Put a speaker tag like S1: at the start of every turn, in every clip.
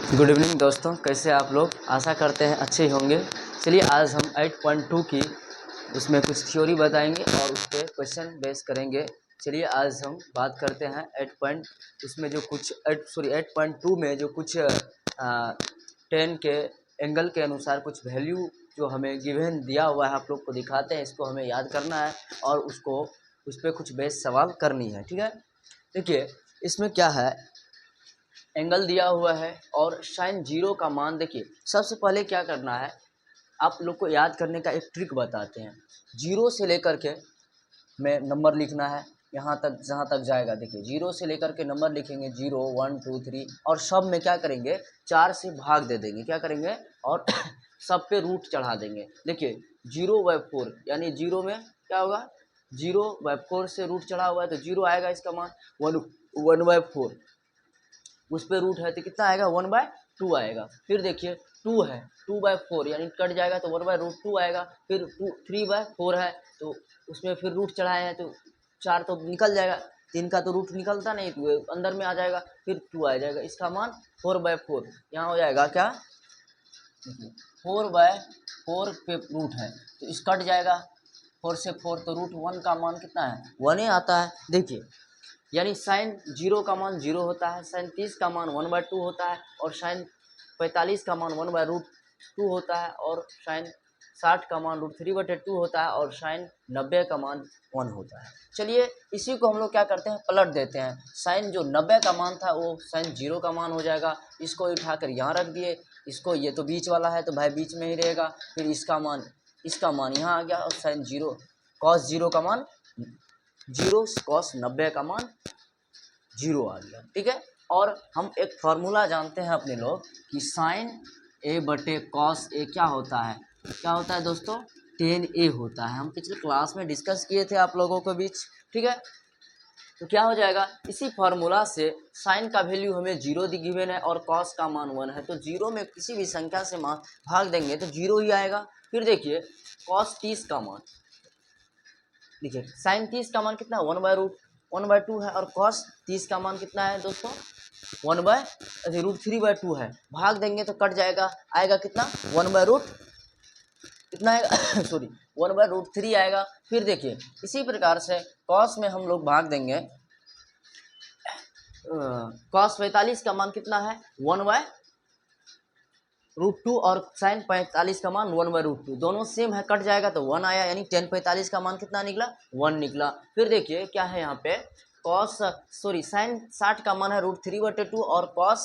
S1: Good evening दोस्तों, कैसे आप लोग? आशा करते हैं अच्छे ही होंगे। चलिए आज हम 8.2 की उसमें कुछ थ्योरी बताएंगे और उस पर क्वेश्चन बेस करेंगे। चलिए आज हम बात करते हैं 8.2 में जो कुछ 10 के एंगल के अनुसार कुछ वैल्यू जो हमें गिवन दिया हुआ है आप लोग को दिखाते हैं। इसको हमें याद करना है और उसको उस पर कुछ बेस सवाल करनी है। ठीक है, देखिए इसमें क्या है, एंगल दिया हुआ है और साइन जीरो का मान। देखिए सबसे पहले क्या करना है, आप लोग को याद करने का एक ट्रिक बताते हैं। जीरो से लेकर के में नंबर लिखना है यहाँ तक जहाँ तक जाएगा। देखिए जीरो से लेकर के नंबर लिखेंगे 0 1 2 3 और सब में क्या करेंगे 4 से भाग दे देंगे। क्या करेंगे और सब पे रूट चढ़ा देंगे। देखिए 0/4 यानी जीरो में क्या होगा, 0/4 से रूट चढ़ा हुआ है तो जीरो आएगा, इसका मान 1/4। उस पर रूट है तो कितना आएगा 1/2 आएगा। फिर देखिए 2 है, 2/4 यानी कट जाएगा तो 1/√2 आएगा। फिर 3/4 है तो उसमें फिर रूट चढ़ाए हैं तो 4 तो निकल जाएगा, 3 का तो रूट निकलता नहीं तो अंदर में आ जाएगा, फिर 2 आ जाएगा। इसका मान 4/4 यहाँ हो जाएगा। क्या 4/4 पे रूट है तो इस कट जाएगा, 4 से 4 तो √1 का मान कितना है 1 ही आता है। देखिए यानी साइन 0 का मान 0 होता है, साइन 30 का मान 1/2 होता है और साइन 45 का मान 1/√2 होता है और साइन 60 का मान √3/2 होता है और साइन 90 का मान 1 होता है। चलिए इसी को हम लोग क्या करते हैं, पलट देते हैं। साइन जो 90 का मान था वो साइन 0 का मान हो जाएगा। इसको उठाकर यहाँ रख दिए, इसको, ये तो बीच वाला है तो भाई बीच में ही रहेगा। फिर इसका मान यहाँ आ गया और साइन 0 cos 0 का मान 0, cos 90 का मान 0 आ गया। ठीक है, और हम एक फार्मूला जानते हैं अपने लोग कि साइन A/cos A क्या होता है दोस्तों, 10A होता है। हम पिछले क्लास में डिस्कस किए थे आप लोगों के बीच। ठीक है, तो क्या हो जाएगा, इसी फार्मूला से साइन का वैल्यू हमें 0 गिवन है और cos का मान 1 है तो 0 में किसी भी संख्या से मान भाग देंगे तो 0 ही आएगा। फिर देखिए cos 30 का मान, देखिए साइन 30 का मान कितना 1/2 है और cos 30 का मान कितना है दोस्तों 1/√3/2 है। भाग देंगे तो कट जाएगा, आएगा कितना 1/√, कितना आएगा सॉरी 1/√3 आएगा। फिर देखिए इसी प्रकार से cos में हम लोग भाग देंगे, cos 45 का मान कितना है 1/√2 और साइन 45 का मान 1/√2, दोनों सेम है, कट जाएगा तो 1 आया, यानी tan 45 का मान कितना निकला 1 निकला। फिर देखिए क्या है यहाँ पे साइन 60 का मान है √3/2 और cos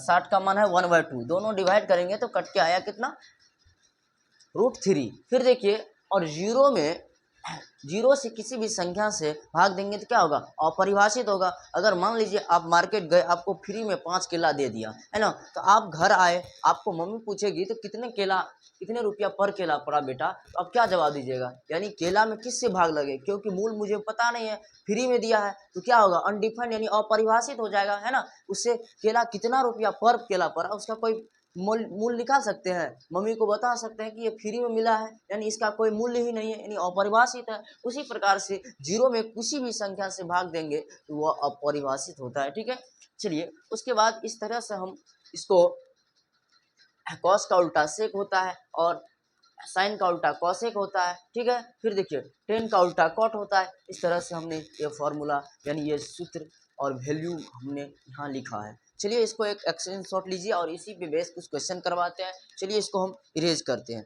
S1: 60 का मान है 1/2, दोनों डिवाइड करेंगे तो कट के आया कितना √3। फिर देखिए और जीरो से किसी भी संख्या से भाग देंगे तो क्या होगा, अपरिभाषित होगा। अगर मान लीजिए आप मार्केट गए, आपको फ्री में 5 केला दे दिया है ना, तो आप घर आए, आपको मम्मी पूछेगी तो कितने रुपया पर केला पड़ा बेटा, तो आप क्या जवाब दीजिएगा, यानी केला में किससे भाग लगे, क्योंकि मूल मुझे पता नहीं है, फ्री में दिया है तो क्या होगा अनडिफाइंड यानी अपरिभाषित हो जाएगा, है ना। उससे केला कितना रुपया पर केला पड़ा उसका कोई मूल्य निकाल सकते हैं, मम्मी को बता सकते हैं कि ये फ्री में मिला है, यानी इसका कोई मूल्य ही नहीं है, यानी अपरिभाषित है। उसी प्रकार से जीरो में किसी भी संख्या से भाग देंगे तो वह अपरिभाषित होता है। ठीक है, चलिए उसके बाद इस तरह से हम इसको, cos का उल्टा sec होता है और साइन का उल्टा cosec होता है। ठीक है, फिर देखिए tan का उल्टा cot होता है। इस तरह से हमने ये फॉर्मूला यानी ये सूत्र और वैल्यू हमने यहाँ लिखा है। चलिए इसको एक स्क्रीनशॉट लीजिए और इसी पे बेस कुछ क्वेश्चन करवाते हैं। चलिए इसको हम इरेज करते हैं।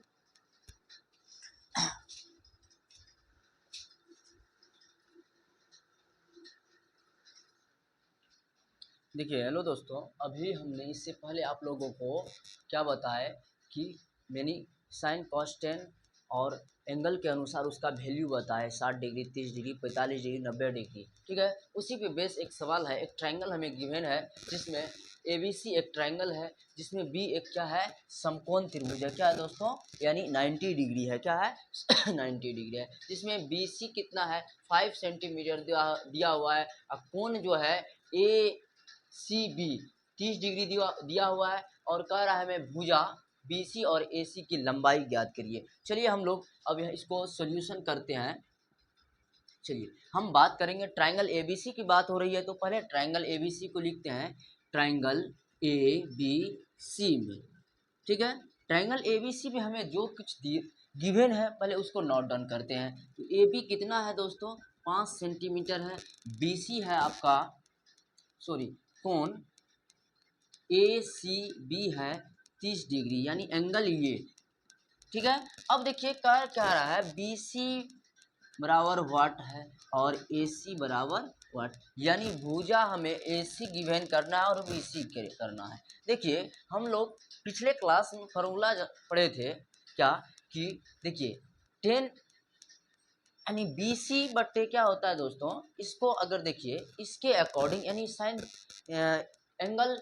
S1: देखिए हेलो दोस्तों, अभी हमने इससे पहले आप लोगों को क्या बताया कि मैंने साइन cos tan और एंगल के अनुसार उसका वैल्यू बताया, 60 डिग्री 30 डिग्री 45 डिग्री 90 डिग्री। ठीक है, उसी पे बेस एक सवाल है, एक ट्रायंगल हमें गिवन है जिसमें ABC एक ट्रायंगल है जिसमें B एक क्या है समकोण त्रिभुज है। क्या है दोस्तों, यानी 90 डिग्री है। क्या है 90 डिग्री है, जिसमें BC कितना है 5 सेंटीमीटर दिया हुआ है और कोण जो है ACB 30 डिग्री दिया हुआ है और कह रहा है हमें भुजा BC और AC की लंबाई ज्ञात करिए। चलिए हम लोग अब इसको सॉल्यूशन करते हैं। चलिए हम बात करेंगे ट्रायंगल ABC की बात हो रही है तो पहले ट्रायंगल ABC को लिखते हैं। ट्रायंगल ए बी सी में, ठीक है। ट्रायंगल ए बी सी में हमें जो कुछ गिवन है पहले उसको नोट डाउन करते हैं। तो ए बी कितना है दोस्तों, 5 सेंटीमीटर है। बी सी है आपका, सॉरी, कोण ए सी बी है 30 डिग्री, यानी एंगल ये, ठीक है। अब देखिए कर क्या रहा है, बी सी बराबर वाट है और ए सी बराबर वाट, यानी भुजा हमें ए सी गिवन करना है और बी सी करना है। देखिए हम लोग पिछले क्लास में फार्मूला पढ़े थे क्या, कि देखिए 10 यानी बी सी बट्टे क्या होता है दोस्तों, इसको अगर देखिए इसके अकॉर्डिंग यानी साइन एंगल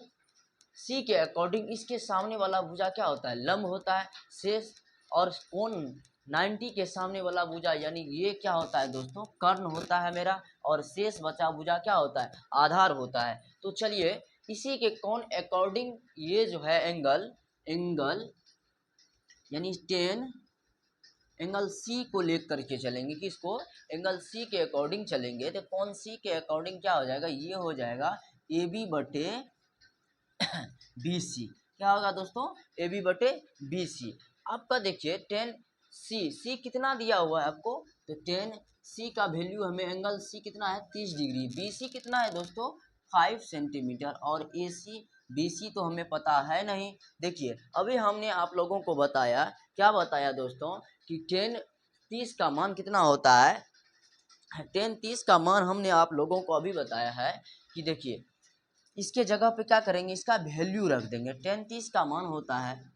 S1: सी के अकॉर्डिंग इसके सामने वाला भुजा क्या होता है, लंब होता है। शेष और कोण 90 के सामने वाला भुजा यानी ये क्या होता है दोस्तों, कर्ण होता है मेरा। और शेष बचा भुजा क्या होता है, आधार होता है। तो चलिए इसी के कोण अकॉर्डिंग ये जो है एंगल यानी 10 एंगल सी को लेकर के चलेंगे, किसको, एंगल सी के अकॉर्डिंग चलेंगे। तो कौन सी के अकॉर्डिंग क्या हो जाएगा, ये हो जाएगा ए बी बटे बी सी। क्या होगा दोस्तों, ए बी बटे बी सी। आपका देखिए 10 सी कितना दिया हुआ है आपको, तो 10 सी का वैल्यू हमें एंगल सी कितना है 30 डिग्री, बी सी कितना है दोस्तों 5 सेंटीमीटर, और ए सी बी सी तो हमें पता है नहीं। देखिए अभी हमने आप लोगों को बताया, क्या बताया दोस्तों, कि 10 30 का मान कितना होता है, 10 30 का मान हमने आप लोगों को अभी बताया है कि देखिए इसके जगह पे क्या करेंगे, इसका वैल्यू रख देंगे। 10 30 का मान होता है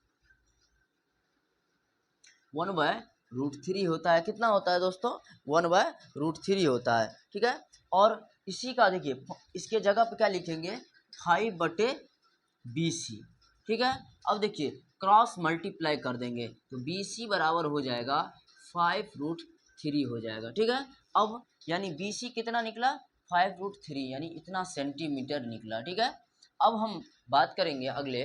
S1: 1/√3 होता है। कितना होता है दोस्तों, 1/√3 होता है, ठीक है। और इसी का देखिए इसके जगह पे क्या लिखेंगे, 5 बटे बी सी, ठीक है। अब देखिए क्रॉस मल्टीप्लाई कर देंगे तो बी सी बराबर हो जाएगा 5√3 हो जाएगा, ठीक है। अब यानी बी सी कितना निकला, 5√3 यानी इतना सेंटीमीटर निकला, ठीक है। अब हम बात करेंगे अगले,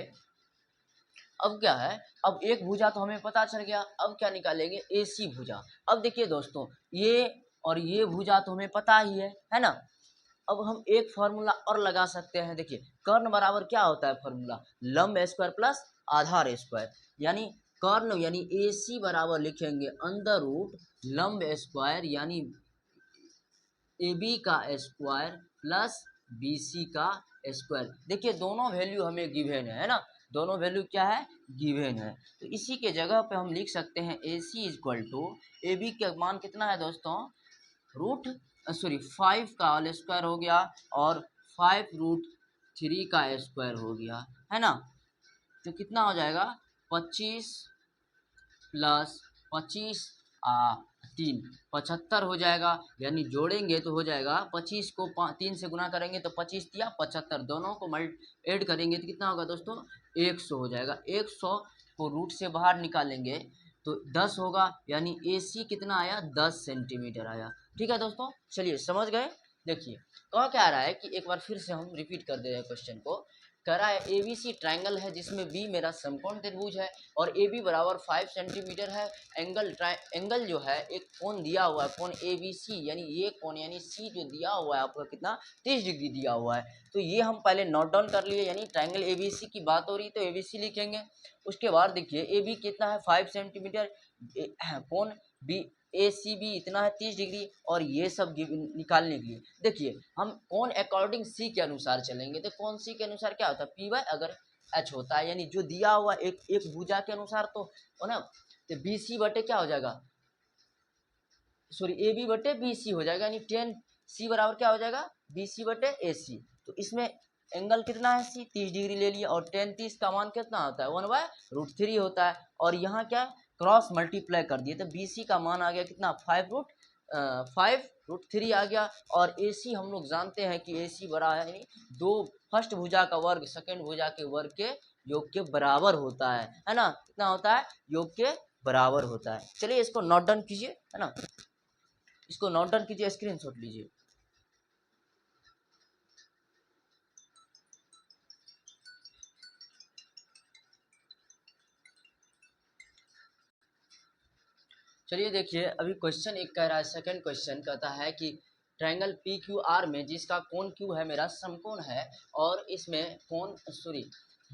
S1: अब क्या है, अब एक भुजा तो हमें पता चल गया, अब क्या निकालेंगे, ए सी भुजा। अब देखिए दोस्तों ये और ये भुजा तो हमें पता ही है ना। अब हम एक फार्मूला और लगा सकते हैं, देखिए कर्ण बराबर क्या होता है फार्मूला, लंब स्क्वायर प्लस आधार स्क्वायर, यानी कर्ण यानी ए सी बराबर लिखेंगे अंडर रूट लंब स्क्वायर यानी ए बी का स्क्वायर प्लस बी सी का स्क्वायर। देखिए दोनों वैल्यू हमें गिवन है ना, दोनों वैल्यू क्या है, गिवन है। तो इसी के जगह पे हम लिख सकते हैं ए सी इक्वल टू ए बी का मान कितना है दोस्तों, रूट 5 का होल स्क्वायर हो गया और 5√3 का स्क्वायर हो गया, है ना। तो कितना हो जाएगा, 25 प्लस 25 3 75 हो जाएगा, यानी जोड़ेंगे तो हो जाएगा 25 को 3 से गुना करेंगे तो 25 दिया 75, दोनों को ऐड करेंगे तो कितना होगा दोस्तों, 100 हो जाएगा। 100 को रूट से बाहर निकालेंगे तो 10 होगा, यानी ए सी कितना आया, 10 सेंटीमीटर आया, ठीक है दोस्तों। चलिए समझ गए। देखिए कह क्या रहा है कि एक बार फिर से हम रिपीट कर दे रहे हैं क्वेश्चन को। कह रहा है ए बी सी ट्राइंगल है जिसमें बी मेरा समकोण त्रिभुज है और ए बी बराबर 5 सेंटीमीटर है। एंगल जो है एक कोण दिया हुआ है, कोण ए बी सी, यानी ये कोण यानी सी जो दिया हुआ है आपका कितना 30 डिग्री दिया हुआ है। तो ये हम पहले नोट डाउन कर लिए, यानी ट्राइंगल ए बी सी की बात हो रही तो ए बी सी लिखेंगे। उसके बाद देखिए ए बी कितना है 5 सेंटीमीटर, कोण बी ए सी बी इतना है 30 डिग्री, और ये सब निकालने के लिए देखिए हम कौन अकॉर्डिंग सी के अनुसार चलेंगे। तो कौन सी के अनुसार क्या होता है, पी वाई अगर एच होता है, यानी जो दिया हुआ एक भुजा के अनुसार तो हो ना। तो बी सी बटे क्या हो जाएगा, सॉरी ए बी बटे बी सी हो जाएगा, यानी 10 सी बराबर क्या हो जाएगा, बी सी बटे ए सी। तो इसमें एंगल कितना है सी 30 डिग्री ले लिया, और 10 30 का मान कितना होता है 1/√3 होता है। और यहाँ क्या क्रॉस मल्टीप्लाई कर दिए तो बी सी का मान आ गया कितना 5√3 आ गया। और ए सी हम लोग जानते हैं कि ए सी बड़ा है, यानी दो फर्स्ट भुजा का वर्ग सेकेंड भुजा के वर्ग के योग के बराबर होता है ना। कितना होता है, योग के बराबर होता है। चलिए इसको नोट डाउन कीजिए, है ना, इसको नोट डाउन कीजिए, स्क्रीनशॉट लीजिए। चलिए देखिए अभी क्वेश्चन एक कह रहा है, सेकंड क्वेश्चन कहता है कि ट्रायंगल पी क्यू आर में जिसका कोण क्यू है मेरा समकोण है, और इसमें कोण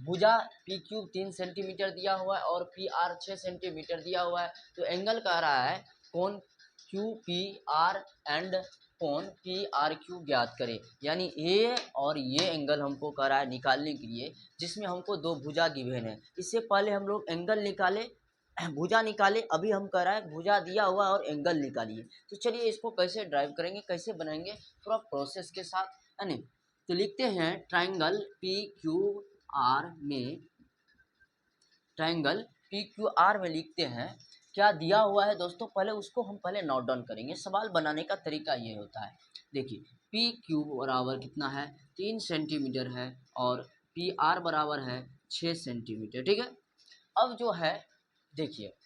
S1: भुजा पी क्यूब 3 सेंटीमीटर दिया हुआ है और पी आर 6 सेंटीमीटर दिया हुआ है। तो एंगल कह रहा है कोण क्यू पी आर एंड कोण पी आर क्यू ज्ञात करें, यानी ये और ये एंगल हमको कह रहा है निकालने के लिए, जिसमें हमको दो भुजा गिवन है। इससे पहले हम लोग एंगल निकाले, भुजा निकाले, अभी हम कह रहा है भुजा दिया हुआ और एंगल निकालिए। तो चलिए इसको कैसे ड्राइव करेंगे, कैसे बनाएंगे, थोड़ा प्रोसेस के साथ, है ना। तो लिखते हैं ट्राइंगल पी क्यू आर में, ट्राइंगल पी क्यू आर में लिखते हैं क्या दिया हुआ है दोस्तों, पहले उसको हम पहले नोट डाउन करेंगे। सवाल बनाने का तरीका ये होता है, देखिए पी क्यू बराबर कितना है 3 सेंटीमीटर है और पी आर बराबर है 6 सेंटीमीटर, ठीक है। अब जो है देखिए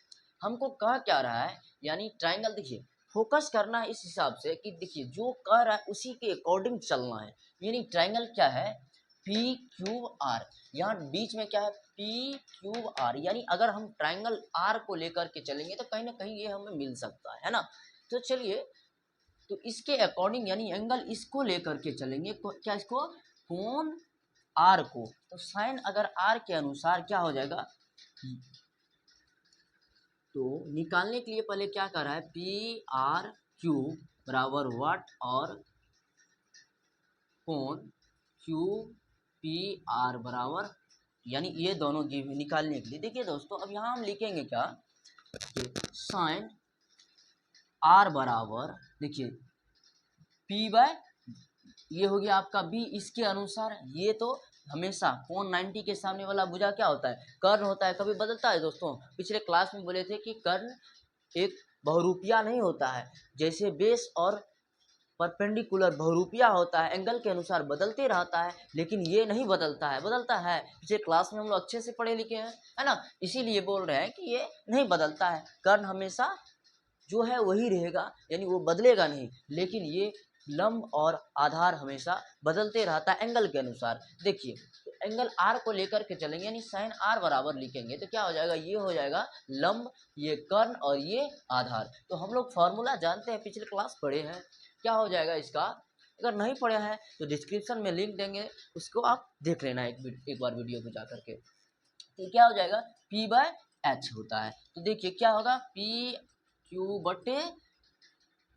S1: हमको कह क्या रहा है, यानी ट्राइंगल, देखिए फोकस करना है इस हिसाब से कि देखिए जो कह रहा है उसी के अकॉर्डिंग चलना है। यानी ट्राइंगल क्या है पी क्यूब आर, यहाँ बीच में क्या है पी क्यूब आर, यानी अगर हम ट्राइंगल आर को लेकर के चलेंगे तो कहीं ना कहीं ये हमें मिल सकता है ना। तो चलिए तो इसके अकॉर्डिंग यानी एंगल इसको लेकर के चलेंगे, क्या इसको कोण आर को, तो साइन अगर आर के अनुसार क्या हो जाएगा, तो निकालने के लिए पहले क्या कर रहा है पी आर क्यू बराबर वाट और कोण क्यू पी आर बराबर, यानी ये दोनों निकालने के लिए देखिए दोस्तों अब यहाँ हम लिखेंगे क्या साइन आर बराबर, देखिए पी बाय ये हो गया आपका बी, इसके अनुसार ये तो हमेशा कोण 90 के सामने वाला भुजा क्या होता है कर्ण होता है, कभी बदलता है दोस्तों। पिछले क्लास में बोले थे कि कर्ण एक बहुरूपिया नहीं होता है, जैसे बेस और परपेंडिकुलर बहुरूपिया होता है, एंगल के अनुसार बदलते रहता है, लेकिन ये नहीं बदलता है, बदलता है पिछले क्लास में हम लोग अच्छे से पढ़े लिखे हैं, है ना। इसीलिए बोल रहे हैं कि ये नहीं बदलता है, कर्ण हमेशा जो है वही रहेगा, यानी वो बदलेगा नहीं, लेकिन ये लंब और आधार हमेशा बदलते रहता है एंगल के अनुसार। देखिए तो एंगल आर को लेकर के चलेंगे, यानी साइन आर बराबर लिखेंगे तो क्या हो जाएगा, ये हो जाएगा लंब, ये कर्ण और ये आधार। तो हम लोग फॉर्मूला जानते हैं, पिछले क्लास पढ़े हैं, क्या हो जाएगा इसका, अगर नहीं पढ़े हैं तो डिस्क्रिप्शन में लिंक देंगे, उसको आप देख लेना एक बार वीडियो को जा करके। तो क्या हो जाएगा P बाय एच होता है, तो देखिए क्या होगा पी क्यू बटे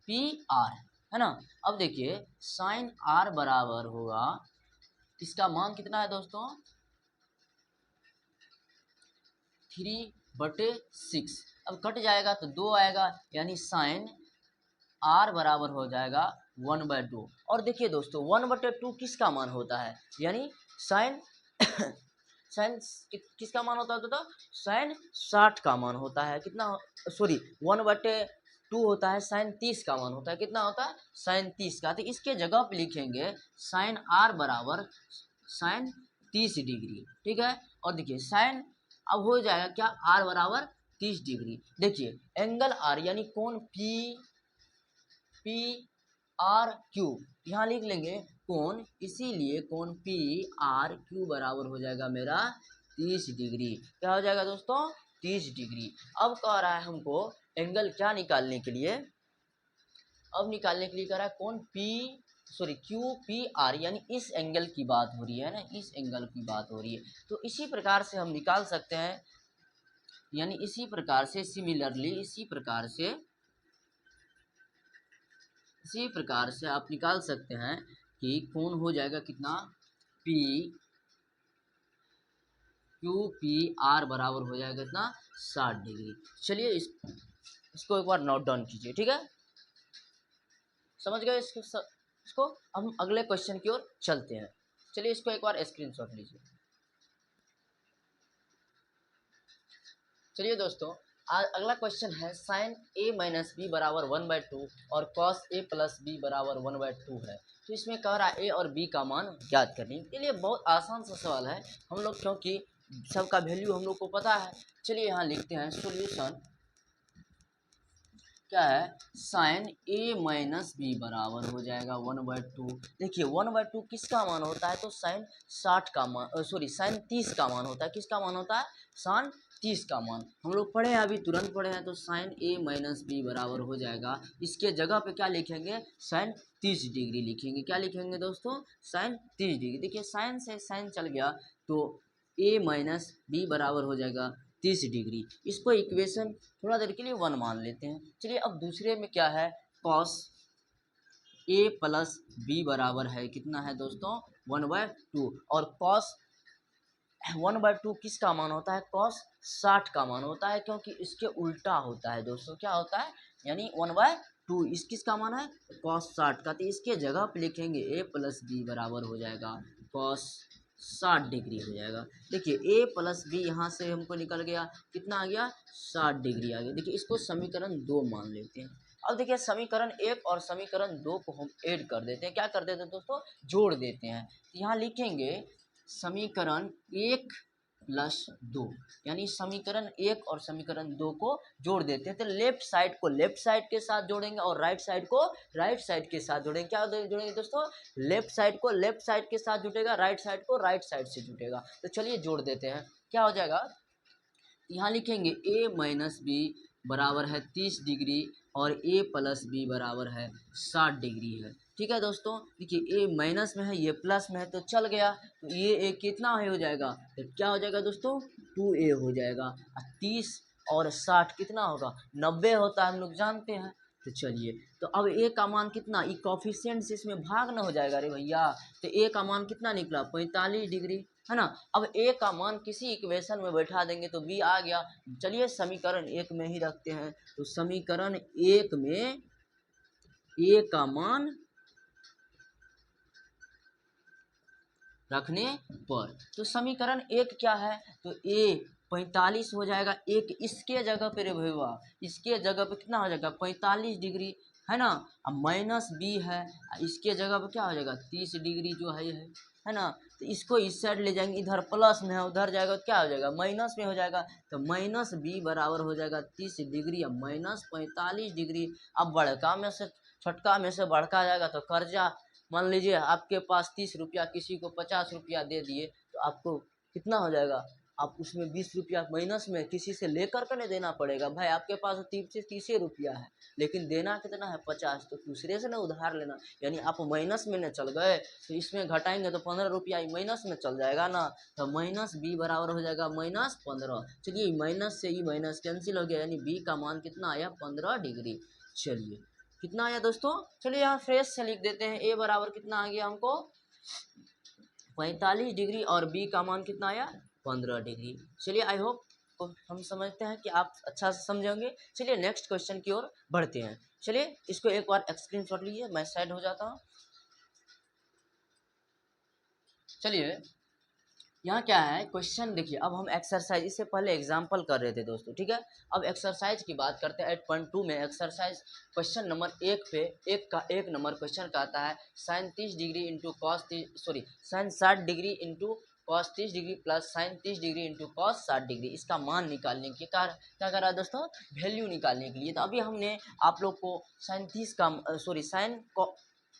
S1: पी आर, है ना। अब देखिए साइन आर बराबर होगा, इसका मान कितना है दोस्तों 3/6, अब कट जाएगा तो 2 आएगा, यानी साइन आर बराबर हो जाएगा 1/2। और देखिए दोस्तों 1/2 किसका मान होता है, यानी साइन साइन किसका मान होता है तो साइन 60 का मान होता है, कितना सॉरी 1/2 होता है, साइन 30 का मान होता है, कितना होता है साइन 30 का। तो इसके जगह पे लिखेंगे साइन आर बराबर साइन 30 डिग्री, ठीक है। और देखिए साइन अब हो जाएगा क्या आर बराबर 30 डिग्री। देखिए एंगल आर यानी कोण पी आर क्यू, यहाँ लिख लेंगे कोण, इसीलिए कोण पी आर क्यू बराबर हो जाएगा मेरा 30 डिग्री। क्या हो जाएगा दोस्तों 30 डिग्री। अब कह रहा है हमको एंगल क्या निकालने के लिए, अब निकालने के लिए कह रहा है कोण क्यू पी आर, यानी इस एंगल की बात हो रही है ना, इस एंगल की बात हो रही है। तो इसी प्रकार से हम निकाल सकते हैं, यानी इसी प्रकार से सिमिलरली इसी प्रकार से आप निकाल सकते हैं कि कोण हो जाएगा कितना पी क्यू पी आर बराबर हो जाएगा कितना 60 डिग्री। चलिए इसको एक बार नोट डाउन कीजिए, ठीक है, समझ गए इसको हम अगले क्वेश्चन की ओर चलते हैं। चलिए इसको एक बार स्क्रीनशॉट लीजिए। चलिए दोस्तों अगला क्वेश्चन है साइन a माइनस बी बराबर 1/2 और कॉस a प्लस बी बराबर 1/2 है। तो इसमें कह रहा है a और b का मान ज्ञात करने के लिए, बहुत आसान सा सवाल है, हम लोग क्योंकि सबका वैल्यू हम लोग को पता है। चलिए यहाँ लिखते हैं सॉल्यूशन, क्या है साइन a माइनस बी बराबर हो जाएगा 1/2। देखिए 1/2 किसका मान होता है तो साइन 60 का मान, साइन 30 का मान होता है, किसका मान होता है साइन 30 का मान, हम लोग पढ़े हैं अभी तुरंत पढ़े हैं। तो साइन a माइनस बी बराबर हो जाएगा, इसके जगह पे क्या लिखेंगे साइन 30 डिग्री लिखेंगे, क्या लिखेंगे दोस्तों साइन 30 डिग्री। देखिए साइन से साइन चल गया तो ए माइनस बी बराबर हो जाएगा 30 डिग्री। इसको इक्वेशन थोड़ा देर के लिए 1 मान लेते हैं। चलिए अब दूसरे में क्या है, कॉस ए प्लस बी बराबर है कितना है दोस्तों 1/2, और कॉस 1/2 किसका मान होता है, कॉस 60 का मान होता है, क्योंकि इसके उल्टा होता है दोस्तों, क्या होता है, यानी 1/2 इस किसका मान है, कॉस 60 का। तो इसके जगह पे लिखेंगे ए प्लस बी बराबर हो जाएगा कॉस 60 डिग्री हो जाएगा। देखिए ए प्लस बी यहाँ से हमको निकल गया, कितना आ गया 60 डिग्री आ गया। देखिए इसको समीकरण 2 मान लेते हैं। अब देखिए समीकरण 1 और समीकरण 2 को हम ऐड कर देते हैं, क्या कर देते हैं दोस्तों, जोड़ देते हैं। तो यहाँ लिखेंगे समीकरण 1 प्लस 2, यानी समीकरण 1 और समीकरण 2 को जोड़ देते हैं। तो लेफ्ट साइड को लेफ्ट साइड के साथ जोड़ेंगे और राइट साइड को राइट साइड के साथ जोड़ेंगे। क्या जोड़ेंगे दोस्तों, लेफ्ट साइड को लेफ्ट साइड के साथ जुटेगा, राइट साइड को राइट साइड से जुटेगा। तो चलिए जोड़ देते हैं, क्या हो जाएगा, यहाँ लिखेंगे ए माइनस बी बराबर है 30 डिग्री और ए प्लस बी बराबर है 60 डिग्री है। ठीक है दोस्तों, देखिए ए माइनस में है, ये प्लस में है, तो चल गया। तो ये ए कितना हो जाएगा, तो क्या हो जाएगा दोस्तों 2a हो जाएगा। 30 और 60 कितना होगा, 90 होता है, हम लोग जानते हैं। तो चलिए, तो अब ए का मान कितना, ये कॉफिशिएंट से इसमें भाग न हो जाएगा रे भैया। तो ए का मान कितना निकला 45 डिग्री, है ना। अब ए का मान किसी इक्वेशन में बैठा देंगे तो बी आ गया। चलिए समीकरण 1 में ही रखते हैं। तो समीकरण 1 में ए का मान रखने पर, तो समीकरण 1 क्या है, तो ए 45 हो जाएगा। एक इसके जगह पे रे भैया, इसके जगह पे कितना हो जाएगा 45 डिग्री, है ना। अब माइनस बी है, इसके जगह पे क्या हो जाएगा 30 डिग्री जो है ना। तो इसको इस साइड ले जाएंगे, इधर प्लस में है, उधर जाएगा तो क्या हो जाएगा माइनस में हो जाएगा। तो माइनस बी बराबर हो जाएगा 30 डिग्री अब माइनस 45 डिग्री। अब बड़का में से छोटका में से बड़का जाएगा तो कर्जा, मान लीजिए आपके पास 30 रुपया, किसी को 50 रुपया दे दिए, तो आपको कितना हो जाएगा, आप उसमें 20 रुपया माइनस में किसी से लेकर के नहीं देना पड़ेगा। भाई आपके पास 30 रुपया है, लेकिन देना कितना है 50, तो दूसरे से ना उधार लेना, यानी आप माइनस में न चल गए। तो इसमें घटाएंगे तो 15 रुपया माइनस में चल जाएगा ना। तो माइनस बी बराबर हो जाएगा -15। चलिए माइनस से ही माइनस कैंसिल हो गया, यानी बी का मान कितना आया 15 डिग्री। चलिए कितना आया दोस्तों, चलिए यहाँ फ्रेश से लिख देते हैं। ए बराबर कितना आ गया हमको 45 डिग्री और बी का मान कितना आया 15 डिग्री। चलिए आई होप हम समझते हैं कि आप अच्छा से समझेंगे। चलिए नेक्स्ट क्वेश्चन की ओर बढ़ते हैं। चलिए इसको एक बार स्क्रीनशॉट लीजिए, मैं साइड हो जाता हूँ। चलिए यहाँ क्या है क्वेश्चन, देखिए अब हम एक्सरसाइज, इससे पहले एग्जाम्पल कर रहे थे दोस्तों, ठीक है। अब एक्सरसाइज की बात करते हैं। 8.2 में एक्सरसाइज क्वेश्चन नंबर 1 पे 1 नंबर क्वेश्चन का आता है sine 30 degree into cos sine 60 degree into cos 30 degree plus sine 30 degree into cos 60 degree. इसका मान निकालने के क्या कर रहा है दोस्तों, वैल्यू निकालने के लिए। तो अभी हमने आप लोग को साइन 30 का साइन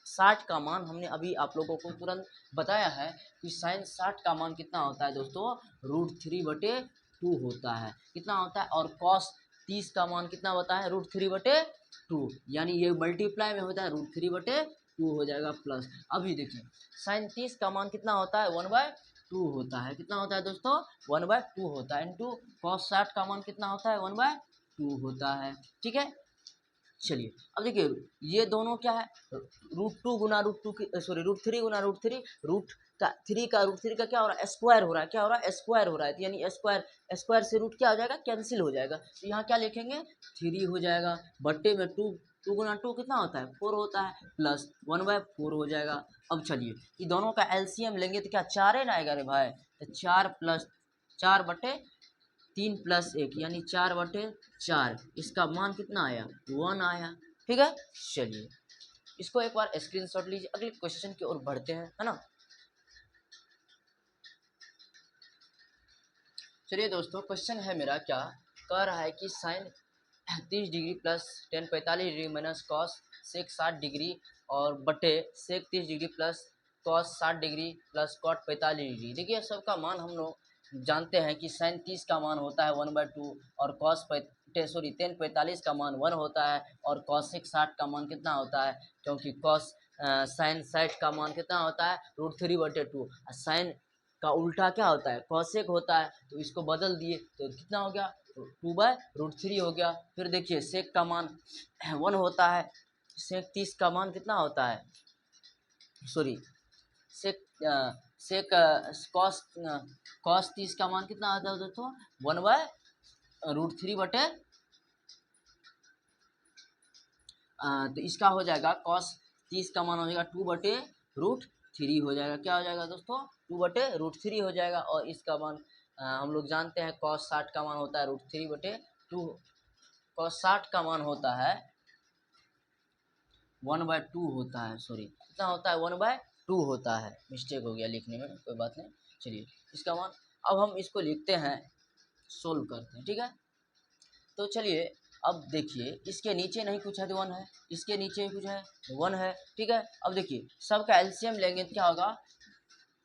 S1: 60 का मान हमने अभी आप लोगों को तुरंत बताया है कि साइन 60 का मान कितना होता है दोस्तों, √3/2 होता है। कितना होता है, और कॉस 30 का मान कितना होता है √3/2, यानी ये मल्टीप्लाई में होता है √3/2 हो जाएगा प्लस। अभी देखिए साइन 30 का मान कितना होता है 1/2 होता है। कितना होता है दोस्तों 1/2 होता है, इंटू कॉस 60 का मान कितना होता है 1/2 होता है। ठीक है, चलिए अब देखिए ये दोनों क्या है, √2 गुना √2 की √3 गुना √3, √3 का क्या हो रहा है स्क्वायर हो रहा है, क्या हो रहा है स्क्वायर हो रहा है। तो यानी स्क्वायर से रूट क्या हो जाएगा कैंसिल हो जाएगा। तो यहाँ क्या लिखेंगे 3 हो जाएगा, बट्टे में 2 गुना 2 कितना होता है 4 होता है, प्लस 1/4 हो जाएगा। अब चलिए ये दोनों का एलसीएम लेंगे तो क्या 4 है ना आएगा रे भाई, तो 4 + 4/3 + 1 यानी 4/4, इसका मान कितना आया 1 आया। ठीक है, चलिए इसको एक बार स्क्रीनशॉट लीजिए, अगले क्वेश्चन की ओर बढ़ते हैं, है ना। चलिए दोस्तों क्वेश्चन है मेरा, क्या कह रहा है कि sine 30 degree plus tan 45 degree minus cosec 60 degree और बटे sec 30 degree plus cos 60 degree plus cot 45 degree. देखिए सबका मान हम लोग जानते हैं कि साइन 30 का मान होता है 1/2 और कॉस टेन 45 का मान 1 होता है और कॉस सेक 60 का मान कितना होता है, क्योंकि कॉस साइन 60 का मान कितना होता है √3/2, साइन का उल्टा क्या होता है, कॉसेक होता है, तो इसको बदल दिए तो कितना हो गया, 2/√3 हो गया। फिर देखिए सेक का मान 1 होता है, सेक 30 का मान कितना होता है, सॉरी सेक सेक कॉस कॉस 30 का मान कितना आता है दोस्तों, 1/√3 बटे तो इसका हो जाएगा कॉस 30 का मान हो जाएगा 2/√3 हो जाएगा। क्या हो जाएगा दोस्तों, 2/√3 हो जाएगा। और इसका मान हम लोग जानते हैं कॉस 60 का मान होता है √3/2, कॉस 60 का मान होता है 1/2 होता है, सॉरी कितना होता है, 1/2 होता है, मिस्टेक हो गया लिखने में, कोई बात नहीं। चलिए इसका मान अब हम इसको लिखते हैं, सोल्व करते हैं, ठीक है। तो चलिए अब देखिए इसके नीचे नहीं कुछ है तो 1 है, इसके नीचे कुछ है 1 है, ठीक है। अब देखिए सबका एलसीएम लेंगे तो क्या होगा,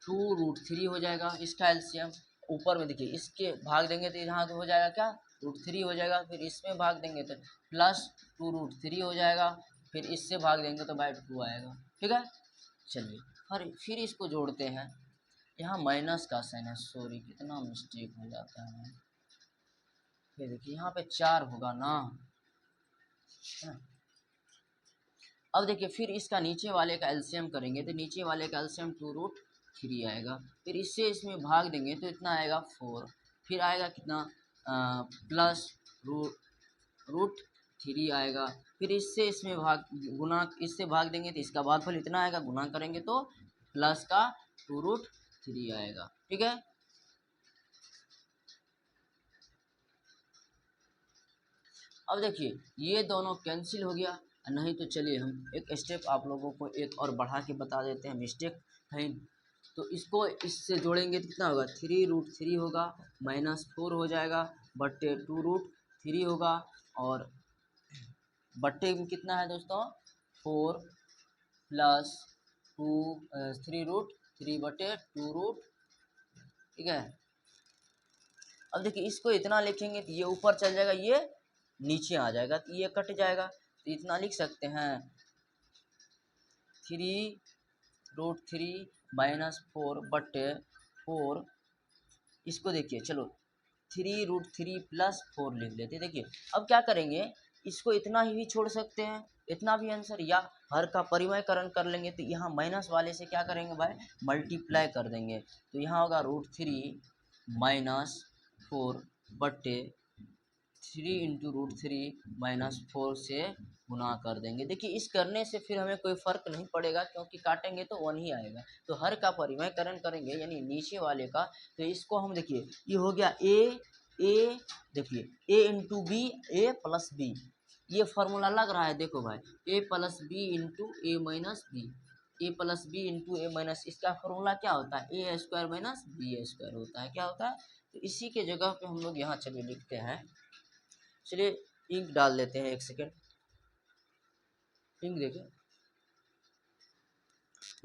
S1: 2√3 हो जाएगा इसका एलसीएम। ऊपर में देखिए इसके भाग देंगे तो यहाँ हो जाएगा क्या, √3 हो जाएगा। फिर इसमें भाग देंगे तो प्लस 2√3 हो जाएगा। फिर इससे भाग देंगे तो बाय 2 आएगा, ठीक है। चलिए फिर इसको जोड़ते हैं, यहाँ माइनस का साइन है, सॉरी कितना मिस्टेक हो जाता है। फिर देखिए यहाँ पे 4 होगा ना, है ना। अब देखिए फिर इसका नीचे वाले का एलसीएम करेंगे तो नीचे वाले का एलसीएम 2√3 आएगा। फिर इससे इसमें भाग देंगे तो इतना आएगा 4। फिर आएगा कितना प्लस √3 आएगा। फिर इससे इसमें भाग गुना, इससे भाग देंगे तो इसका भागफल इतना आएगा, गुना करेंगे तो प्लस का 2√3 आएगा, ठीक है। अब देखिए ये दोनों कैंसिल हो गया, नहीं तो चलिए हम एक स्टेप आप लोगों को एक और बढ़ा के बता देते हैं, मिस्टेक है। तो इसको इससे जोड़ेंगे तो कितना होगा, 3√3 होगा, -4 हो जाएगा, बट्टे 2√3 होगा, और बट्टे में कितना है दोस्तों, 4 प्लस 3√3 बटे 2√, ठीक है। अब देखिए इसको इतना लिखेंगे तो ये ऊपर चल जाएगा, ये नीचे आ जाएगा, तो ये कट जाएगा, तो इतना लिख सकते हैं 3√3 -4 बटे 4। इसको देखिए चलो 3√3 प्लस 4 लिख लेते हैं। देखिए अब क्या करेंगे, इसको इतना ही भी छोड़ सकते हैं, इतना भी आंसर, या हर का परिमयकरण कर लेंगे तो यहाँ माइनस वाले से क्या करेंगे भाई, मल्टीप्लाई कर देंगे। तो यहाँ होगा √3 -4 बट्टे 3 × √3 -4 से गुना कर देंगे। देखिए इस करने से फिर हमें कोई फ़र्क नहीं पड़ेगा, क्योंकि काटेंगे तो 1 ही आएगा। तो हर का परिमयकरण करेंगे यानी नीचे वाले का, तो इसको हम देखिए ये हो गया ए, देखिए a × b, a + b, ये फार्मूला लग रहा है, देखो भाई a + b × a - b, a + b × a - इसका फार्मूला क्या होता है, a² - b² होता है, क्या होता है। तो इसी के जगह पे हम लोग यहाँ चलिए लिखते हैं, चलिए इंक डाल लेते हैं, 1 सेकेंड इंक देखें,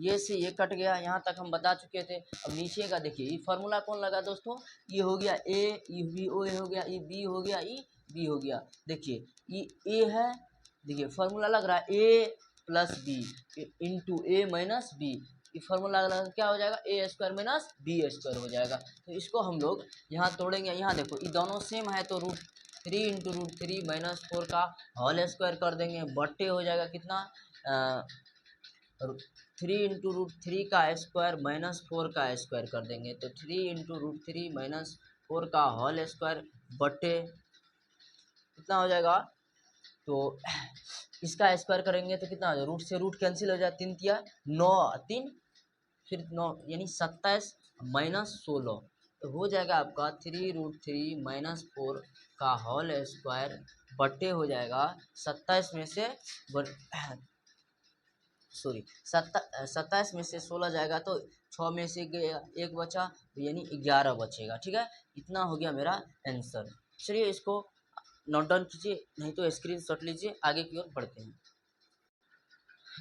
S1: ये से ये कट गया, यहाँ तक हम बता चुके थे। अब नीचे का देखिए, ये फार्मूला कौन लगा दोस्तों, ये हो गया ए, ये बी ओ हो गया, ये बी हो गया, ये बी हो गया। देखिए ये ए है, देखिए फार्मूला लग रहा है ए + बी × a - b, ये फार्मूला लगा क्या हो जाएगा, a² - b² हो जाएगा। तो इसको हम लोग यहाँ तोड़ेंगे, यहाँ देखो ये दोनों सेम है, तो √3 × √3 -4 का होल स्क्वायर कर देंगे, बट्टे हो जाएगा कितना 3 × √3 का स्क्वायर -4 का स्क्वायर कर देंगे, तो 3 × √3 -4 का होल स्क्वायर बट्टे कितना हो जाएगा, तो इसका स्क्वायर करेंगे तो कितना हो जाएगा, रूट से रूट कैंसिल हो जाए, 3 × 9, 3 फिर 9 यानी 27 -16, तो हो जाएगा आपका 3√3 -4 का होल स्क्वायर बट्टे हो जाएगा 27 में से सॉरी 27 में से 16 जाएगा तो 6 में से एक बचा, तो यानी 11 बचेगा, ठीक है। इतना हो गया मेरा आंसर। चलिए इसको नोट डाउन कीजिए, नहीं तो स्क्रीनशॉट लीजिए, आगे की ओर बढ़ते हैं।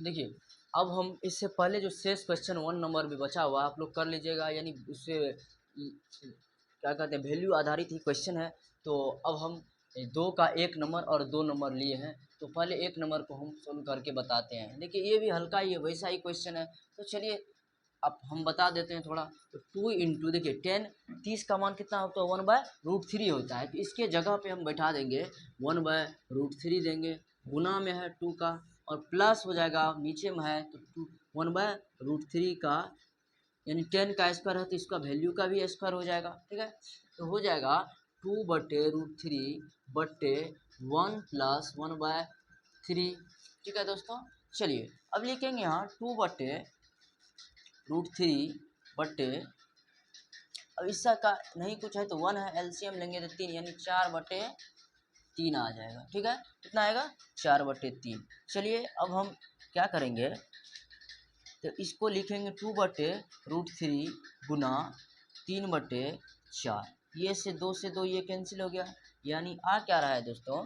S1: देखिए अब हम इससे पहले जो शेष क्वेश्चन 1 नंबर में बचा हुआ आप लोग कर लीजिएगा, यानी उससे क्या कहते हैं वैल्यू आधारित ही क्वेश्चन है। तो अब हम 2 का 1 नंबर और 2 नंबर लिए हैं, तो पहले 1 नंबर को हम सोल्व करके बताते हैं। देखिए ये भी हल्का ही है, वैसा ही क्वेश्चन है, तो चलिए अब हम बता देते हैं थोड़ा। तो 2 इंटू देखिए 10 30 का मान कितना होता है 1/√3 होता है। तो इसके जगह पे हम बैठा देंगे 1/√3 देंगे, गुना में है 2 का और प्लस हो जाएगा नीचे में है तो 1/√3 का यानी 10 का स्क्वायर है तो इसका वैल्यू का भी स्क्वायर हो जाएगा। ठीक है, तो हो जाएगा 2/√3/1 प्लस 1/3। ठीक है दोस्तों, चलिए अब लिखेंगे यहाँ 2/√3 अब इसका का नहीं कुछ है तो 1 है, एलसीएम लेंगे तो 3 यानी 4/3 आ जाएगा। ठीक है, कितना आएगा 4/3। चलिए अब हम क्या करेंगे तो इसको लिखेंगे 2/√3 गुना 3/4। ये से 2 ये कैंसिल हो गया, यानी आ क्या रहा है दोस्तों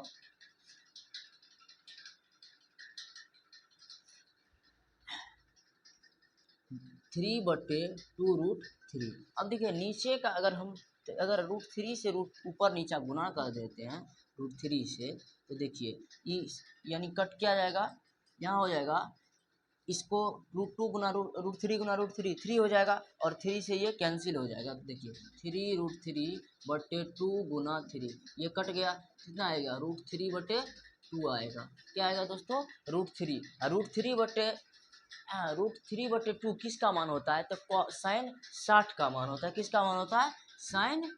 S1: 3/2√3। अब देखिए नीचे का अगर हम अगर √3 से रूट ऊपर नीचा गुना कर देते हैं √3 से तो देखिए यानी कट क्या जाएगा, यहाँ हो जाएगा इसको √2 गुना √3 गुना √3 3 हो जाएगा और 3 से ये कैंसिल हो जाएगा। तो देखिए 3√3/2 गुना 3 ये कट गया, कितना आएगा √3/2 आएगा। क्या आएगा दोस्तों √3। √3/2 किसका मान होता है तो साइन 60 का मान होता है। किसका मान होता है साइन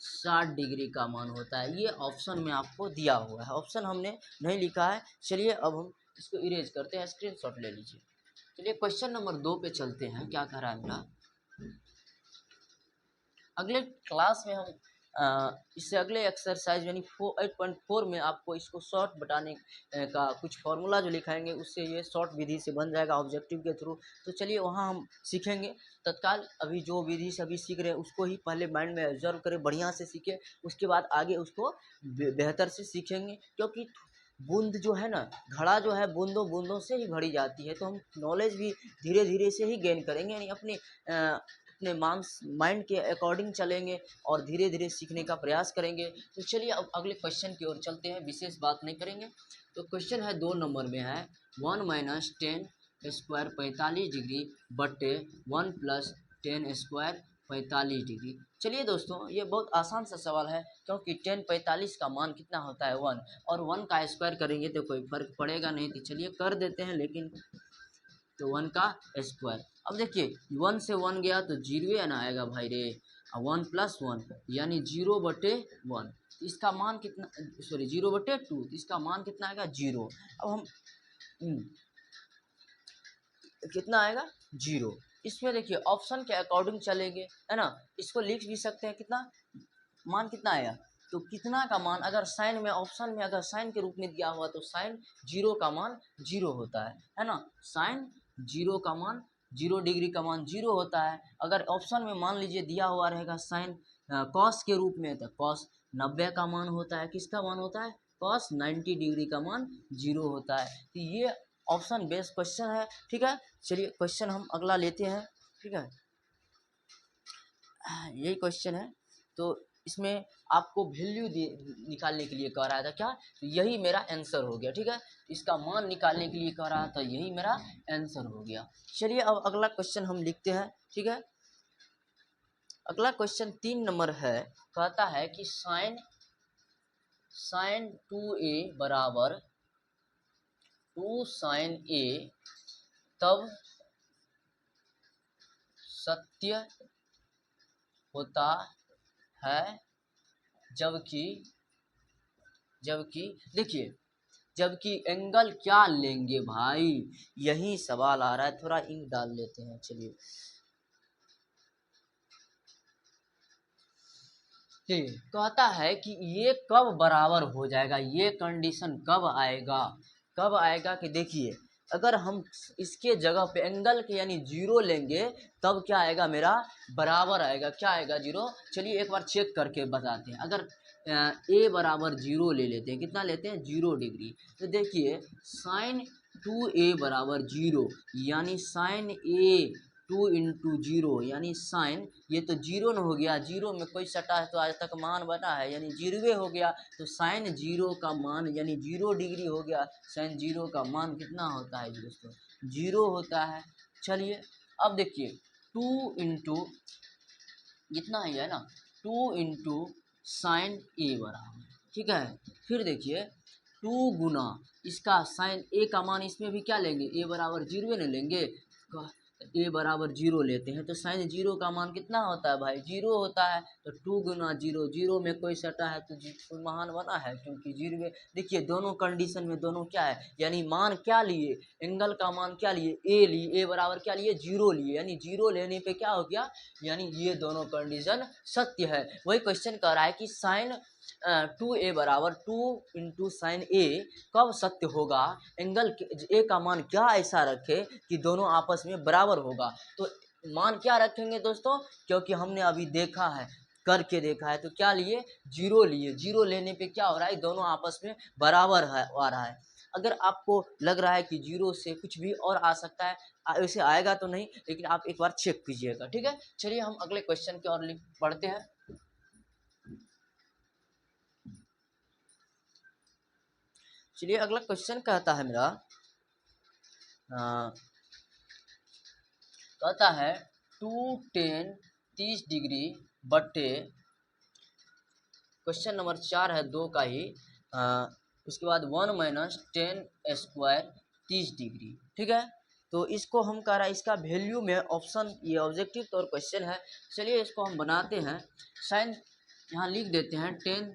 S1: 60 डिग्री का मान होता है। ये ऑप्शन में आपको दिया हुआ है, ऑप्शन हमने नहीं लिखा है। चलिए अब हम इसको इरेज करते हैं, स्क्रीनशॉट ले लीजिए। चलिए क्वेश्चन नंबर 2 पे चलते हैं, क्या कह रहा है मेरा। अगले क्लास में हम इससे अगले एक्सरसाइज यानी 8.4 में आपको इसको शॉर्ट बताने का कुछ फार्मूला जो लिखाएंगे उससे ये शॉर्ट विधि से बन जाएगा ऑब्जेक्टिव के थ्रू। तो चलिए वहाँ हम सीखेंगे तत्काल। अभी जो विधि से अभी सीख रहे हैं उसको ही पहले माइंड में ऑब्जर्व करें, बढ़िया से सीखें, उसके बाद आगे उसको बेहतर से सीखेंगे। क्योंकि बूंद जो है ना, घड़ा जो है बूंदों बूंदों से ही भरी जाती है। तो हम नॉलेज भी धीरे धीरे से ही गेन करेंगे, यानी अपने माइंड के अकॉर्डिंग चलेंगे और धीरे धीरे सीखने का प्रयास करेंगे। तो चलिए अब अगले क्वेश्चन की ओर चलते हैं, विशेष बात नहीं करेंगे। तो क्वेश्चन है 2 नंबर में है 1 - 10 स्क्वायर 45 डिग्री बटे 1 + 10 स्क्वायर 45 डिग्री। चलिए दोस्तों ये बहुत आसान सा सवाल है, क्योंकि 10 45 का मान कितना होता है 1 और 1 का स्क्वायर करेंगे तो कोई फर्क पड़ेगा नहीं। तो चलिए कर देते हैं, लेकिन तो 1 का स्क्वायर। अब देखिए 1 से 1 गया तो 0 ना आएगा भाई रे, 1 + 1 यानी 0/1। इसका मान कितना, सॉरी 0/2, इसका मान कितना आएगा 0। अब हम कितना आएगा 0। इसमें देखिए ऑप्शन के अकॉर्डिंग चलेंगे, है ना। इसको लिख भी सकते हैं, कितना मान कितना आया तो कितना का मान अगर साइन में ऑप्शन में अगर साइन के रूप में दिया हुआ तो साइन 0 का मान 0 होता है ना। साइन 0 का मान 0 डिग्री का मान 0 होता है। अगर ऑप्शन में मान लीजिए दिया हुआ रहेगा साइन कॉस के रूप में तो कॉस 90 का मान होता है। किसका मान होता है कॉस 90 डिग्री का मान 0 होता है। तो ये ऑप्शन बेस्ड क्वेश्चन है। ठीक है, चलिए क्वेश्चन हम अगला लेते हैं। ठीक है, यही क्वेश्चन है। तो इसमें आपको वैल्यू निकालने के लिए कह रहा था क्या, तो यही मेरा आंसर हो गया। ठीक है, इसका मान निकालने के लिए कह रहा था, यही मेरा आंसर हो गया। चलिए अब अगला क्वेश्चन हम लिखते हैं। ठीक है, अगला क्वेश्चन 3 नंबर है, कहता है कि साइन 2a बराबर 2 sin a तब सत्य होता है जबकि देखिए जबकि एंगल क्या लेंगे भाई, यही सवाल आ रहा है। थोड़ा इंक डाल लेते हैं। चलिए कहता है कि ये कब बराबर हो जाएगा, ये कंडीशन कब आएगा कि देखिए अगर हम इसके जगह पे एंगल के यानी 0 लेंगे तब क्या आएगा मेरा बराबर आएगा। क्या आएगा 0। चलिए एक बार चेक करके बताते हैं। अगर a बराबर 0 ले लेते हैं, कितना लेते हैं 0 डिग्री, तो देखिए साइन 2a बराबर 0 यानी साइन a 2 × 0 यानी साइन ये तो 0 न हो गया, 0 में कोई सटा है तो आज तक मान बना है यानी 0 हो गया। तो साइन 0 का मान यानी 0 डिग्री हो गया। साइन 0 का मान कितना होता है दोस्तों 0 होता है। चलिए अब देखिए टू इंटू जितना है ना 2 × साइन ए बराबर, ठीक है। फिर देखिए 2 गुना इसका साइन ए का मान इसमें भी क्या लेंगे, ए बराबर 0 नहीं लेंगे, ए बराबर 0 लेते हैं तो साइन 0 का मान कितना होता है भाई, 0 होता है। तो 2 गुना 0, 0 में कोई सटा है तो कोई महान बना है, क्योंकि 0 में देखिए दोनों कंडीशन में दोनों क्या है, यानी मान क्या लिए, एंगल का मान क्या लिए, ए लिए, ए बराबर क्या लिए 0 लिए, यानी 0 लेने पे क्या हो गया, यानी ये दोनों कंडीशन सत्य है। वही क्वेश्चन कह रहा है कि साइन 2a बराबर 2 × साइन ए कब सत्य होगा, एंगल ए का मान क्या ऐसा रखे कि दोनों आपस में बराबर होगा। तो मान क्या रखेंगे दोस्तों, क्योंकि हमने अभी देखा है, करके देखा है, तो क्या लिए 0 लिए, 0 लेने पे क्या हो रहा है, दोनों आपस में बराबर है आ रहा है। अगर आपको लग रहा है कि 0 से कुछ भी और आ सकता है, वैसे आएगा तो नहीं, लेकिन आप एक बार चेक कीजिएगा, ठीक है। चलिए हम अगले क्वेश्चन की ओर पढ़ते हैं। चलिए अगला क्वेश्चन कहता है मेरा, कहता है 2tan 30 डिग्री बट्टे, क्वेश्चन नंबर 4 है 2 का ही, उसके बाद 1 - tan स्क्वायर 30 डिग्री, ठीक है। तो इसको हम कह रहा है, इसका वैल्यू में ऑप्शन, ये ऑब्जेक्टिव तौर क्वेश्चन है। चलिए इसको हम बनाते हैं, साइन यहाँ लिख देते हैं, tan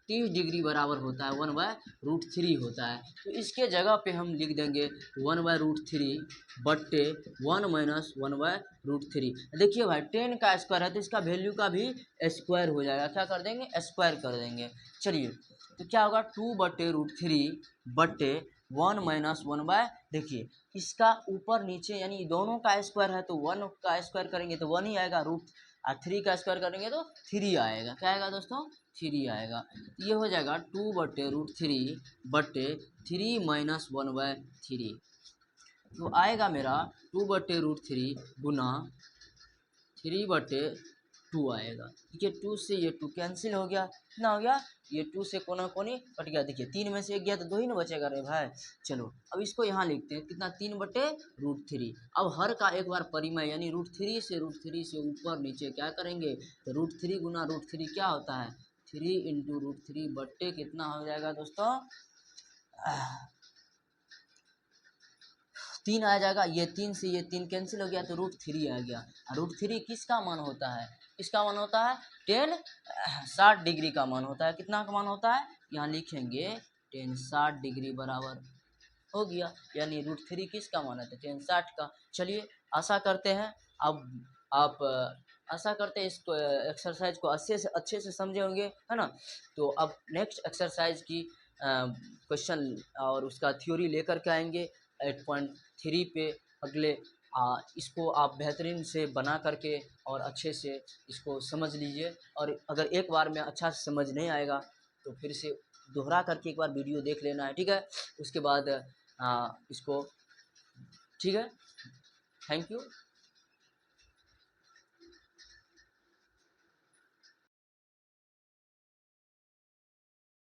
S1: 30 डिग्री बराबर होता है 1/√3 होता है। तो इसके जगह पे हम लिख देंगे 1/√3 बट्टे 1 - 1/√3। देखिए भाई 10 का स्क्वायर है तो इसका वैल्यू का भी स्क्वायर हो जाएगा, क्या कर देंगे, स्क्वायर कर देंगे। चलिए तो क्या होगा 2/√3 बट्टे 1 - 1 देखिए इसका ऊपर नीचे यानी दोनों का स्क्वायर है तो 1 का स्क्वायर करेंगे तो 1 ही आएगा, और 3 का स्क्वायर करेंगे तो 3 आएगा। क्या आएगा दोस्तों, 3 आएगा। ये हो जाएगा 2/√3 बट्टे 3 - 1/3। तो आएगा मेरा 2/√3 गुना 3/2 आएगा। देखिए 2 से ये 2 कैंसिल हो गया, कितना हो गया, ये 2 से कोना कोनी कट गया। देखिए 3 में से 1 गया तो 2 ही ना बचेगा रे भाई। चलो अब इसको यहाँ लिखते हैं, कितना 3/√3। अब हर का एक बार परिमेय यानी √3 से √3 से ऊपर नीचे क्या करेंगे, तो √3 गुना √3 क्या होता है, 3 × √3 बट्टे कितना हो जाएगा दोस्तों, 3 आ जाएगा। ये 3 से ये 3 कैंसिल हो गया तो √3 आ गया। √3 किसका मान होता है, किसका मान होता है, tan 60 डिग्री का मान होता है। कितना का मान होता है, यहाँ लिखेंगे tan 60 डिग्री बराबर हो गया, यानी √3 किसका मान है, तो tan 60 का। चलिए आशा करते हैं अब आप आशा करते हैं इसको एक्सरसाइज को अच्छे से समझे होंगे, है ना। तो अब नेक्स्ट एक्सरसाइज की क्वेश्चन और उसका थ्योरी लेकर के आएंगे 8.3 पे अगले। इसको आप बेहतरीन से बना करके और अच्छे से इसको समझ लीजिए, और अगर एक बार में अच्छा से समझ नहीं आएगा तो फिर से दोहरा करके एक बार वीडियो देख लेना है, ठीक है। उसके बाद इसको, ठीक है। Thank you.